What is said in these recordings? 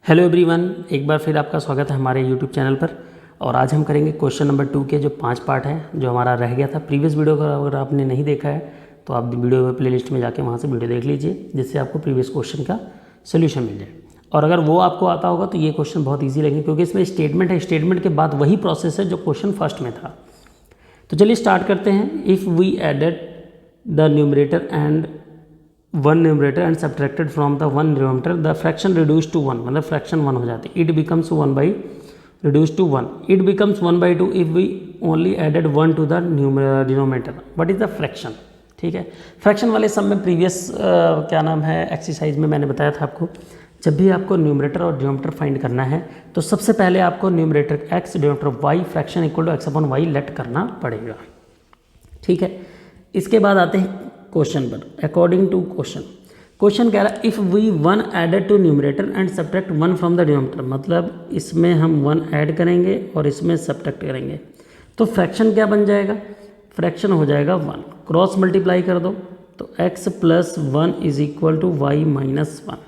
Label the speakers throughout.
Speaker 1: Hello everyone, एक बार फिर आपका स्वागत है हमारे यूट्यूब चैनल पर। और आज हम करेंगे क्वेश्चन नंबर 2 के जो 5 पार्ट हैं जो हमारा रह गया था प्रीवियस वीडियो का। अगर आपने नहीं देखा है तो आप वीडियो प्लेलिस्ट में जाके वहाँ से वीडियो देख लीजिए, जिससे आपको प्रीवियस क्वेश्चन का सोल्यूशन मिल जाए। और अगर वो आपको आता होगा तो ये क्वेश्चन बहुत ईजी लगेगा, क्योंकि इसमें स्टेटमेंट है, स्टेटमेंट के बाद वही प्रोसेस है जो क्वेश्चन फर्स्ट में था। तो चलिए स्टार्ट करते हैं। If we added the numerator and one numerator and subtracted from the one denominator the fraction reduce to one, मतलब फ्रैक्शन 1 हो जाती है। It becomes 1 by reduce to 1। It becomes 1 by 2 if we only added 1 to the denominator. What is the fraction? ठीक है, fraction वाले सब में previous क्या नाम है एक्सरसाइज में मैंने बताया था आपको, जब भी आपको न्यूमरेटर और डिनोमिनेटर फाइंड करना है तो सबसे पहले आपको numerator x denominator y fraction equal to x upon Y let करना पड़ेगा। ठीक है, इसके बाद आते हैं क्वेश्चन पर। अकॉर्डिंग टू क्वेश्चन कह रहा है if we 1 added to numerator and subtract 1 from the denominator, मतलब इसमें हम 1 ऐड करेंगे और इसमें सब्ट्रैक्ट करेंगे तो फ्रैक्शन क्या बन जाएगा? फ्रैक्शन हो जाएगा 1। क्रॉस मल्टीप्लाई कर दो तो x plus 1 is equal to Y minus 1,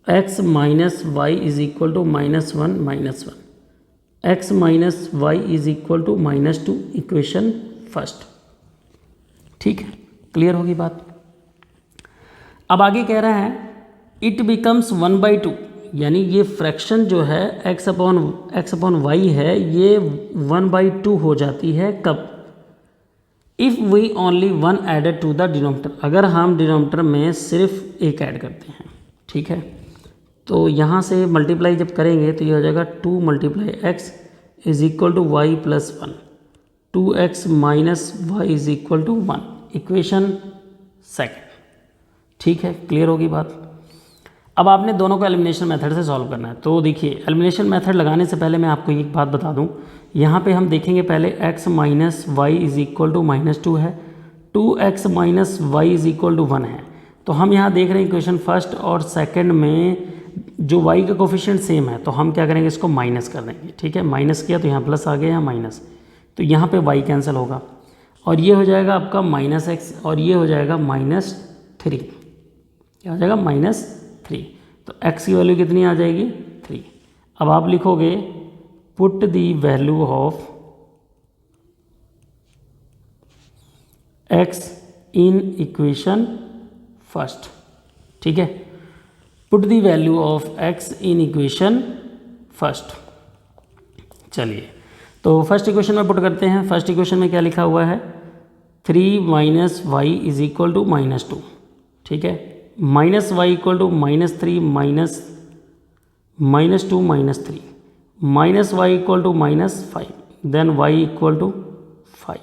Speaker 1: x minus Y is equal to minus 1 minus 1, x minus Y is equal to minus 2, equation first. ठीक है, क्लियर होगी बात। अब आगे कह रहा है इट बिकम्स 1 बाई 2, यानी ये फ्रैक्शन जो है x अपॉन वाई है ये 1 बाई 2 हो जाती है कब? If we only 1 added to the denominator, अगर हम डिनोमिनेटर में सिर्फ एक ऐड करते हैं। ठीक है, तो यहाँ से मल्टीप्लाई जब करेंगे तो ये हो जाएगा 2 multiply X is equal to Y plus 1, 2x minus Y is equal to 1, equation second. ठीक है, क्लियर होगी बात। अब आपने दोनों को एलिमिनेशन मेथड से सॉल्व करना है। तो देखिए, एलिमिनेशन मेथड लगाने से पहले मैं आपको एक बात बता दूं, यहाँ पे हम देखेंगे पहले x minus Y is equal to minus 2 है, 2x minus Y is equal to 1 है। तो हम यहाँ देख रहे हैं इक्वेशन फर्स्ट और सेकेंड में जो y का कोफिशिएंट सेम है, तो हम क्या करेंगे, इसको माइनस कर देंगे। ठीक है, माइनस किया तो यहाँ प्लस आ गया, यहाँ माइनस, तो यहाँ पे y कैंसिल होगा और ये हो जाएगा आपका माइनस एक्स और ये हो जाएगा माइनस 3। क्या हो जाएगा? माइनस 3। तो x की वैल्यू कितनी आ जाएगी? 3। अब आप लिखोगे put the value of x in equation first. ठीक है, put the value of x in equation first. चलिए, तो फर्स्ट इक्वेशन में पुट करते हैं। फर्स्ट इक्वेशन में क्या लिखा हुआ है? 3 minus Y is equal to minus 2। ठीक है, minus Y equal to minus 3 minus 2 minus 3, minus Y equal to minus 5, then Y equal to 5।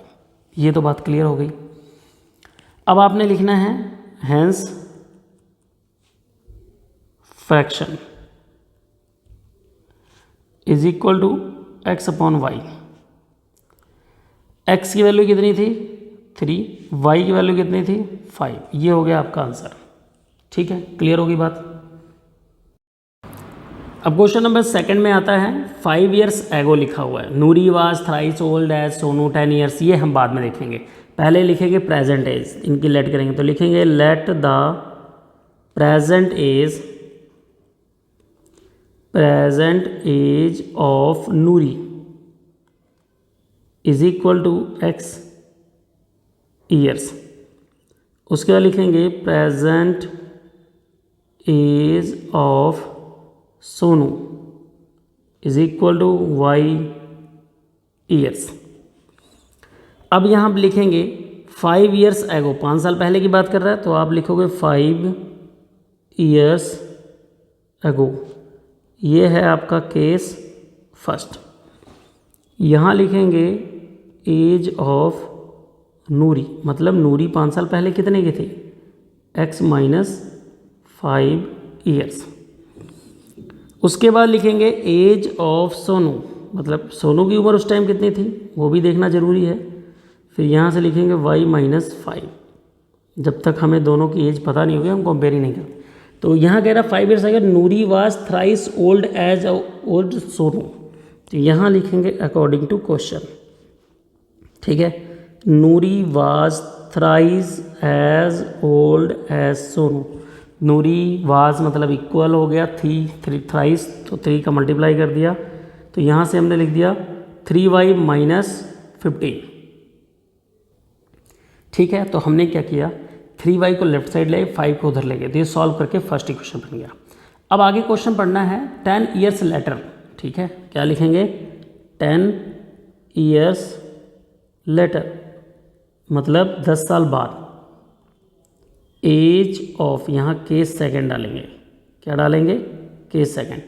Speaker 1: ये तो बात क्लियर हो गई। अब आपने लिखना है hence fraction is equal to x upon Y. x की वैल्यू कितनी थी? 3, y की वैल्यू कितनी थी? 5। ये हो गया आपका आंसर। ठीक है, क्लियर होगी बात। अब क्वेश्चन नंबर सेकंड में आता है 5 years एगो लिखा हुआ है। Noori was thrice old as Sonu 10 years, ये हम बाद में देखेंगे। पहले लिखेंगे प्रेजेंट एज, इनकी लेट करेंगे तो लिखेंगे let the present age of Noori is equal to x years. उसके बाद लिखेंगे present age of Sonu is equal to y years. अब यहाँ लिखेंगे 5 years एगो, 5 साल पहले की बात कर रहा है तो आप लिखोगे 5 years एगो। ये है आपका केस फर्स्ट। यहाँ लिखेंगे एज ऑफ नूरी, मतलब नूरी 5 साल पहले कितने की थी? x minus 5 years। उसके बाद लिखेंगे एज ऑफ सोनू, मतलब सोनू की उम्र उस टाइम कितनी थी वो भी देखना ज़रूरी है। फिर यहाँ से लिखेंगे y माइनस 5। जब तक हमें दोनों की एज पता नहीं होगी हम कंपेयर ही नहीं करें। तो यहाँ कह रहा 5 years अगर Noori was thrice old as old Sonu, तो यहाँ लिखेंगे अकॉर्डिंग टू क्वेश्चन। ठीक है, Noori was thrice as old as Sonu, Noori was मतलब इक्वल हो गया थ्राइस, तो 3 का मल्टीप्लाई कर दिया, तो यहाँ से हमने लिख दिया 3y माइनस 15। ठीक है, तो हमने क्या किया, 3y को लेफ्ट साइड ले, 5 को उधर ले गए, तो ये सॉल्व करके फर्स्ट इक्वेशन बन गया। अब आगे क्वेश्चन पढ़ना है 10 ईयर्स लेटर। ठीक है, क्या लिखेंगे, 10 ईयर्स लेटर मतलब 10 साल बाद, एज ऑफ, यहाँ केस सेकंड डालेंगे, क्या डालेंगे, case second,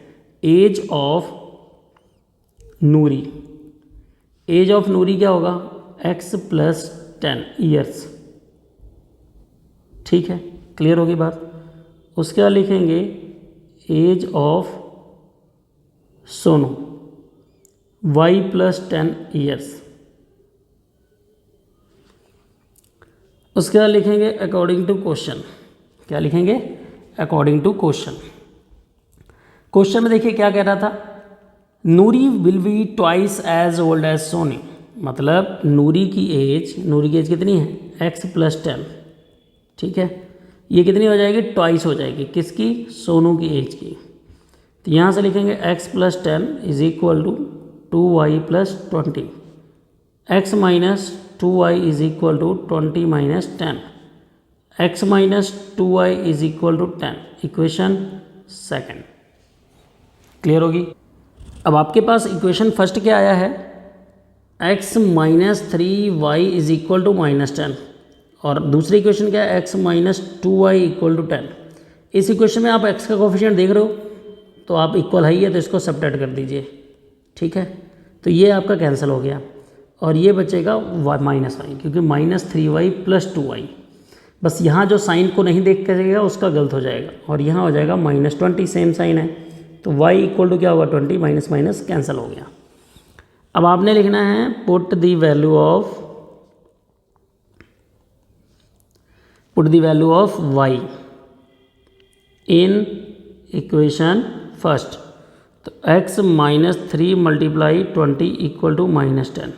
Speaker 1: age of Noori. Age of Noori क्या होगा, x + 10 ईयर्स। ठीक है, क्लियर होगी बात। उसके बाद लिखेंगे age of Sonu, y + 10 years. उसके बाद लिखेंगे अकॉर्डिंग टू क्वेश्चन, क्या लिखेंगे, अकॉर्डिंग टू क्वेश्चन। क्वेश्चन में देखिए क्या कह रहा था, Noori will be twice as old as Soni, मतलब नूरी की एज कितनी है, x + 10। ठीक है, ये कितनी हो जाएगी, ट्वाइस हो जाएगी, किसकी, सोनू की एज की। तो यहाँ से लिखेंगे x + 10 = 2y + 20, x - 2y = 20 - 10, x - 2y = 10, equation second. Clear होगी। अब आपके पास इक्वेशन फर्स्ट क्या आया है, x - 3y = -10, और दूसरी इक्वेशन क्या है, x - 2y = 10। इस इक्वेशन में आप x का कोफिशिएंट देख रहे हो, तो आप इक्वल है ही है, तो इसको सब्ट्रैक्ट कर दीजिए। ठीक है, तो ये आपका कैंसिल हो गया, और ये बचेगा -y, क्योंकि -3y + 2y। बस यहाँ जो साइन को नहीं देख करेगा उसका गलत हो जाएगा, और यहाँ हो जाएगा -20, सेम साइन है, तो y = क्या होगा, 20, माइनस कैंसिल हो गया। अब आपने लिखना है put the value of y in equation first, तो x - 3 × 20 = -10।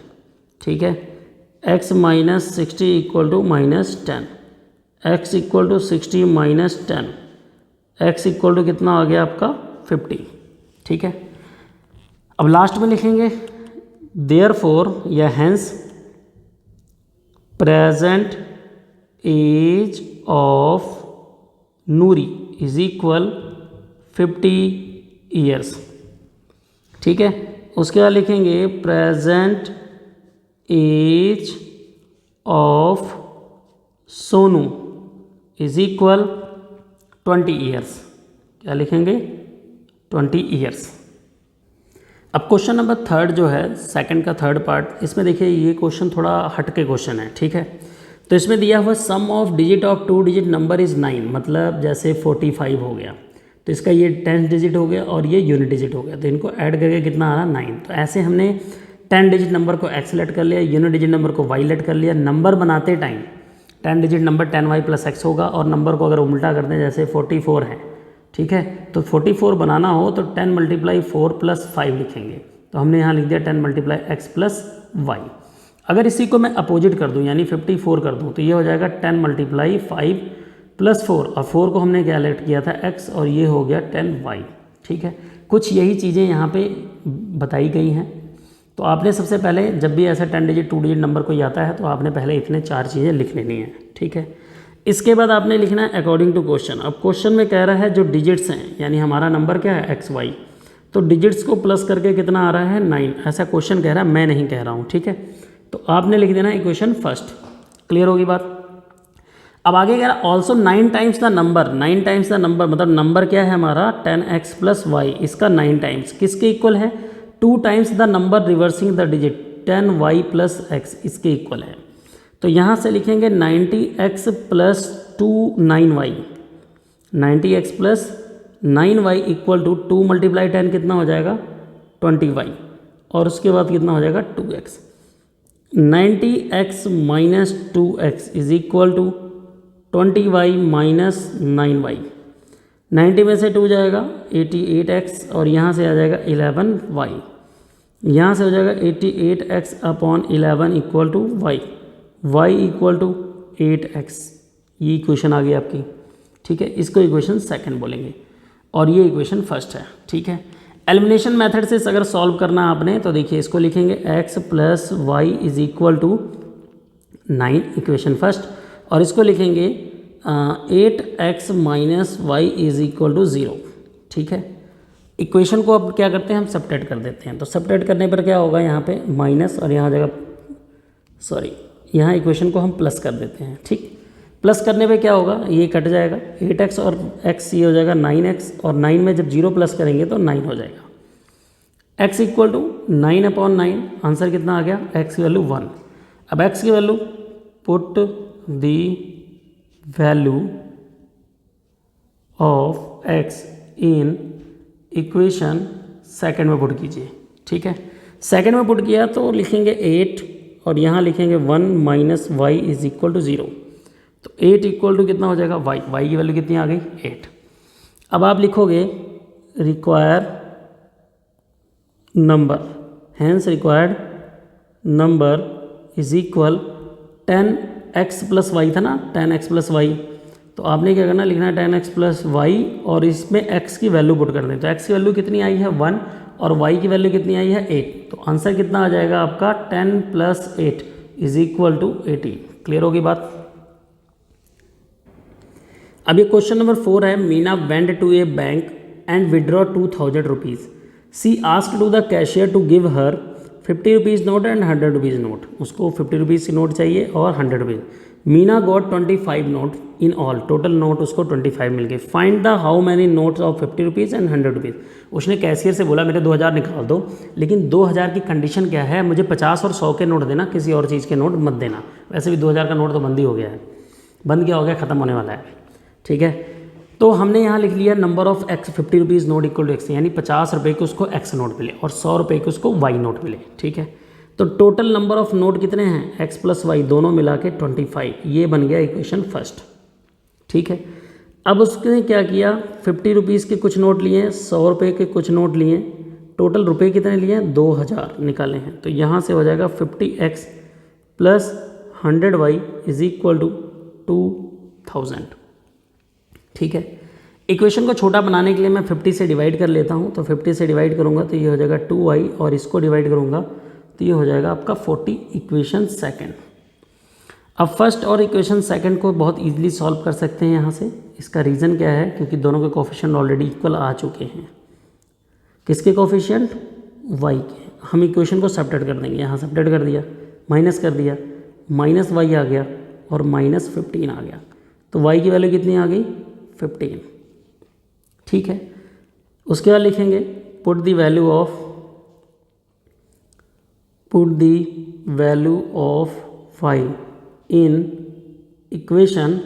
Speaker 1: ठीक है, x - 60 = -10, x = 60 - 10, x = कितना आ गया आपका, 50। ठीक है, अब लास्ट में लिखेंगे देयरफॉर या hence present age of Noori = 50 years. ठीक है, उसके बाद लिखेंगे present age of Sonu = 20 years. क्या लिखेंगे, 20 ईयर्स। अब क्वेश्चन नंबर थर्ड जो है, सेकंड का थर्ड पार्ट, इसमें देखिए ये क्वेश्चन थोड़ा हटके क्वेश्चन है। ठीक है, तो इसमें दिया हुआ sum of digit of 2 digit number is 9, मतलब जैसे 45 हो गया, तो इसका ये 10 डिजिट हो गया और ये यूनिट डिजिट हो गया, तो इनको ऐड करके कितना आ रहा, 9। तो ऐसे हमने 10 डिजिट नंबर को x लेट कर लिया, यूनिट डिजिट नंबर को y लेट कर लिया। नंबर बनाते time 10 digit number 10y + x होगा, और नंबर को अगर उल्टा कर दें, जैसे 44 है, ठीक है, तो 44 बनाना हो तो 10 × 4 + 5 लिखेंगे, तो हमने यहाँ लिख दिया 10 × x + y। अगर इसी को मैं अपोजिट कर दूँ, यानी 54 कर दूँ, तो ये हो जाएगा 10 × 5 + 4, और 4 को हमने क्या लेट किया था, x, और ये हो गया 10y। ठीक है, कुछ यही चीज़ें यहाँ पे बताई गई हैं। तो आपने सबसे पहले जब भी ऐसा 10 डिजिट 2 डिजिट नंबर कोई आता है, तो आपने पहले इतने 4 चीज़ें लिख लेनी है। ठीक है, इसके बाद आपने लिखना है अकॉर्डिंग टू क्वेश्चन। अब क्वेश्चन में कह रहा है जो डिजिट्स हैं, यानी हमारा नंबर क्या है, XY, तो डिजिट्स को प्लस करके कितना आ रहा है, 9, ऐसा क्वेश्चन कह रहा है, मैं नहीं कह रहा हूँ। ठीक है, तो आपने लिख देना इक्वेशन फर्स्ट। क्लियर होगी बात। अब आगे कह रहा है also 9 times the number, 9 times the number, मतलब नंबर क्या है हमारा 10x + y, इसका 9 टाइम्स किसके इक्वल है, 2 times the number reversing the digit 10y + x, इसके इक्वल है। तो यहाँ से लिखेंगे 90x + 9y, 90x + 9y = 2 × 10 कितना हो जाएगा, 20y, और उसके बाद कितना हो जाएगा 2x। 90x - 2x = 20y - 9y, 90 में से 2 जाएगा 88x, और यहाँ से आ जाएगा 11y, यहाँ से हो जाएगा 88x / 11 = y, y = 8x। ये इक्वेशन आ गई आपकी। ठीक है, इसको इक्वेशन सेकंड बोलेंगे और ये इक्वेशन फर्स्ट है। ठीक है, एलिमिनेशन मेथड से अगर सॉल्व करना आपने तो देखिए इसको लिखेंगे x plus Y is equal to 9 equation first, और इसको लिखेंगे 8x minus Y is equal to 0। ठीक है, इक्वेशन को अब क्या करते हैं हम सब्ट्रैक्ट कर देते हैं। तो सब्ट्रैक्ट करने पर क्या होगा, यहाँ पे माइनस और यहाँ जगह यहाँ इक्वेशन को हम प्लस कर देते हैं। ठीक, प्लस करने पे क्या होगा, ये कट जाएगा 8x और x ये हो जाएगा 9x, और 9 में जब 0 प्लस करेंगे तो 9 हो जाएगा। x इक्वल टू 9/9, आंसर कितना आ गया, x की वैल्यू 1। अब x की value put the value of x in equation second में पुट कीजिए। ठीक है, सेकंड में पुट किया तो लिखेंगे 8 और यहाँ लिखेंगे 1 minus Y is equal to 0। तो 8 इक्वल टू कितना हो जाएगा, y की वैल्यू कितनी आ गई, 8। अब आप लिखोगे require number, hence required number is equal 10x plus Y था ना, 10x प्लस वाई, तो आपने क्या करना, लिखना है 10x प्लस वाई और इसमें x की वैल्यू पुट कर दें। तो x की वैल्यू कितनी आई है 1 और y की वैल्यू कितनी आई है 8। तो आंसर कितना आ जाएगा आपका 10 plus 8 is equal to 18। Clear होगी बात। अब ये क्वेश्चन नंबर 4 है, Meena went to a bank and withdraw 2000 rupees. She asked to the cashier to give her 50 rupees note and 100 rupees note. उसको 50 रुपीज़ की नोट चाहिए और 100 rupees. Meena got 25 note in all, total note उसको 25 मिल गए। Find the how many notes of 50 rupees and 100 rupees. उसने cashier से बोला मेरे 2000 निकाल दो, लेकिन 2000 की कंडीशन क्या है, मुझे 50 और 100 के नोट देना, किसी और चीज़ के नोट मत देना। वैसे भी 2000 का नोट तो बंद ही हो गया है, बंद क्या हो गया, ख़त्म होने वाला है। ठीक है, तो हमने यहाँ लिख लिया number of x 50 rupees note equal to x, यानी 50 रुपये के उसको x नोट मिले और 100 रुपये के उसको y नोट मिले। ठीक है, तो टोटल नंबर ऑफ नोट कितने हैं, x प्लस वाई दोनों मिला के 25। ये बन गया इक्वेशन फर्स्ट। ठीक है, अब उसने क्या किया, 50 रुपीज़ के कुछ नोट लिए, 100 रुपये के कुछ नोट लिए, टोटल रुपये कितने लिए, 2000 निकाले हैं। तो यहाँ से हो जाएगा 50x plus 100y is equal to 2000। ठीक है, इक्वेशन को छोटा बनाने के लिए मैं 50 से डिवाइड कर लेता हूँ। तो 50 से डिवाइड करूँगा तो ये हो जाएगा 2y और इसको डिवाइड करूँगा तो ये हो जाएगा आपका 40 इक्वेशन सेकंड। अब फर्स्ट और इक्वेशन सेकंड को बहुत इजीली सॉल्व कर सकते हैं यहाँ से। इसका रीज़न क्या है, क्योंकि दोनों के कोफिशिएंट ऑलरेडी इक्वल आ चुके हैं। किसके कोफिशिएंट, y के। हम इक्वेशन को सब्ट्रैक्ट कर देंगे, यहाँ सब्ट्रैक्ट कर दिया, माइनस कर दिया, माइनस y आ गया और माइनस 15 आ गया। तो y की वैल्यू कितनी आ गई, 15। ठीक है, उसके बाद लिखेंगे put the value of 5 in equation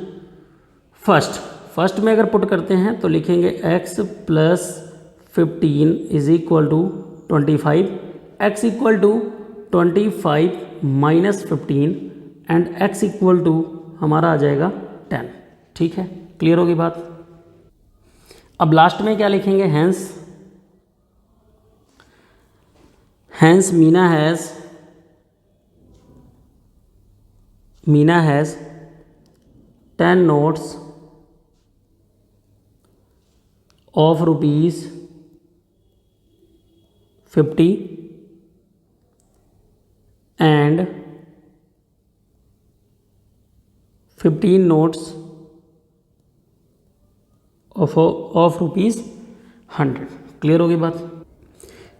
Speaker 1: first में अगर पुट करते हैं तो लिखेंगे x plus 15 is equal to 25, x equal to 25 minus 15 and x equal to हमारा आ जाएगा 10। ठीक है, क्लियर होगी बात। अब लास्ट में क्या लिखेंगे, hence Meena has 10 notes of rupees 50 and 15 notes of rupees 100। Clear होगी बात।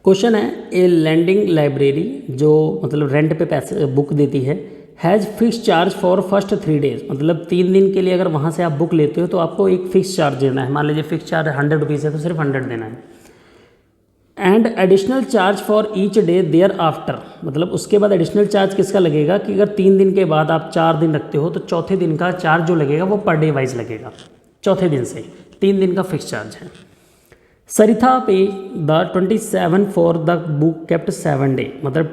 Speaker 1: क्वेश्चन है, ए लैंडिंग लाइब्रेरी जो मतलब रेंट पे पैसे बुक देती है, has fix charge for first 3 days, मतलब 3 दिन के लिए अगर वहाँ से आप बुक लेते हो तो आपको एक फ़िक्स चार्ज देना है। मान लीजिए फ़िक्स चार्ज 100 रुपीज़ है तो सिर्फ 100 देना है। And additional charge for each day thereafter, मतलब उसके बाद एडिशनल चार्ज किसका लगेगा कि अगर 3 दिन के बाद आप 4 दिन रखते हो तो चौथे दिन का चार्ज जो लगेगा वो पर डे वाइज लगेगा। चौथे दिन से 3 दिन का फिक्स चार्ज है। सरिता पे the 27 for the book kept 7 day, मतलब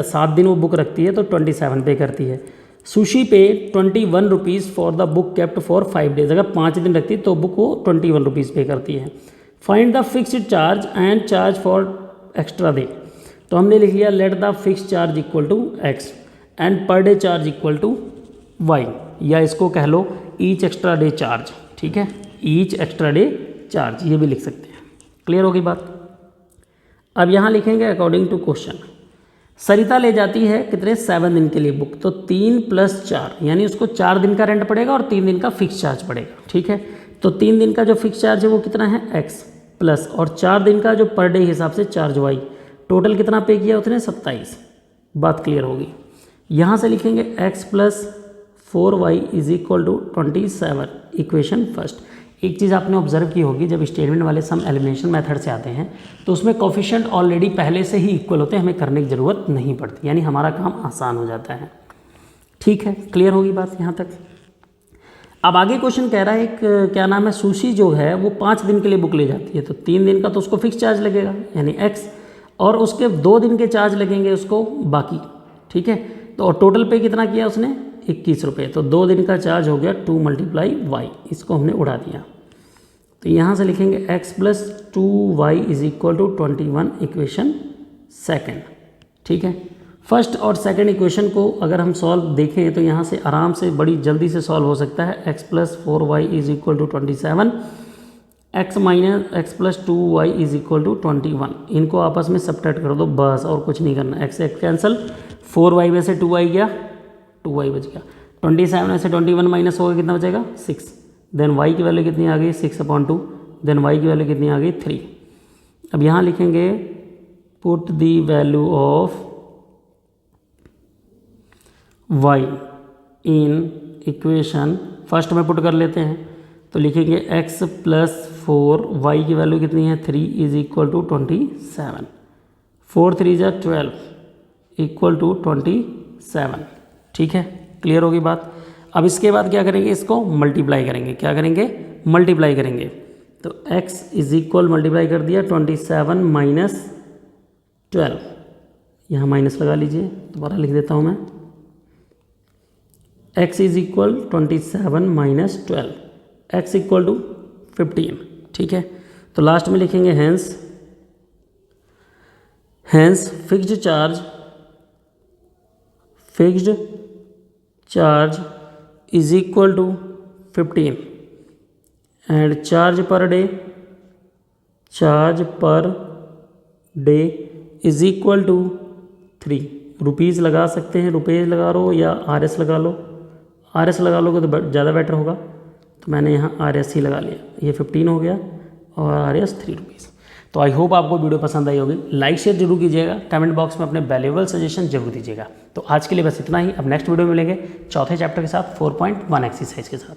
Speaker 1: 7 दिन वो बुक रखती है तो 27 पे करती है। सुशी पे 21 rupees for the book kept for 5 days, अगर 5 दिन रखती है तो बुक वो 21 रुपीज़ पे करती है। Find the fixed charge and charge for extra day, तो हमने लिख लिया let the fix charge equal to x and per day charge equal to y, या इसको कह लो ईच एक्स्ट्रा डे चार्ज। ठीक है, ईच एक्स्ट्रा डे चार्ज, ये भी लिख सकते हैं। क्लियर होगी बात। अब यहाँ लिखेंगे अकॉर्डिंग टू क्वेश्चन, सरिता ले जाती है कितने 7 दिन के लिए बुक, तो 3 + 4 यानी उसको 4 दिन का रेंट पड़ेगा और 3 दिन का फिक्स चार्ज पड़ेगा। ठीक है, तो 3 दिन का जो फिक्स चार्ज है वो कितना है x प्लस, और 4 दिन का जो पर डे हिसाब से चार्ज y, टोटल कितना पे किया उसने 27। बात क्लियर होगी। यहाँ से लिखेंगे x + 4y = 27, इक्वेशन फर्स्ट। एक चीज़ आपने ऑब्जर्व की होगी, जब स्टेटमेंट वाले सम एलिमिनेशन मेथड से आते हैं तो उसमें कोफिशिएंट ऑलरेडी पहले से ही इक्वल होते हैं, हमें करने की ज़रूरत नहीं पड़ती, यानी हमारा काम आसान हो जाता है। ठीक है, क्लियर होगी बात यहाँ तक। अब आगे क्वेश्चन कह रहा है एक क्या नाम है, सुशी जो है वो 5 दिन के लिए बुक ले जाती है, तो 3 दिन का तो उसको फिक्स चार्ज लगेगा यानी x, और उसके 2 दिन के चार्ज लगेंगे उसको बाकी। ठीक है, तो टोटल पे कितना किया उसने 21 रुपये, तो 2 दिन का चार्ज हो गया 2 × y, इसको हमने उड़ा दिया। तो यहाँ से लिखेंगे x + 2y = 21, इक्वेशन सेकंड। ठीक है, फर्स्ट और सेकंड इक्वेशन को अगर हम सॉल्व देखें तो यहाँ से आराम से बड़ी जल्दी से सॉल्व हो सकता है। x + 4y = 27, x + 2y = 21, इनको आपस में सब्ट्रैक्ट कर दो बस, और कुछ नहीं करना। x कैंसिल, 4y में से 2y गया, 2y बच गया, 27 में से 21 माइनस होगा, कितना बचेगा 6, देन y की वैल्यू कितनी आ गई 6/2, देन y की वैल्यू कितनी आ गई 3। अब यहाँ लिखेंगे put the value of y in equation first में पुट कर लेते हैं, तो लिखेंगे x + 4, y की वैल्यू कितनी है 3 = 27, 4 3 = 12 = 27। ठीक है, क्लियर होगी बात। अब इसके बाद क्या करेंगे, इसको मल्टीप्लाई करेंगे। क्या करेंगे, मल्टीप्लाई करेंगे, तो x = मल्टीप्लाई कर दिया 27 - 12, यहाँ माइनस लगा लीजिए, दोबारा लिख देता हूँ मैं, x = 27 - 12, x = 15। ठीक है, तो लास्ट में लिखेंगे hence fixed charge = 15 and charge per day = 3 rupees लगा सकते हैं, रुपये लगा लो या RS लगा लो, RS लगा लोगे तो ज़्यादा बेटर होगा, तो मैंने यहाँ RS ही लगा लिया, ये 15 हो गया और RS 3 रुपीज़। तो आई होप आपको वीडियो पसंद आई होगी। लाइक शेयर जरूर कीजिएगा, कमेंट बॉक्स में अपने वैल्यूएबल सजेशन जरूर दीजिएगा। तो आज के लिए बस इतना ही, अब नेक्स्ट वीडियो में मिलेंगे चौथे चैप्टर के साथ 4.1 एक्सरसाइज के साथ।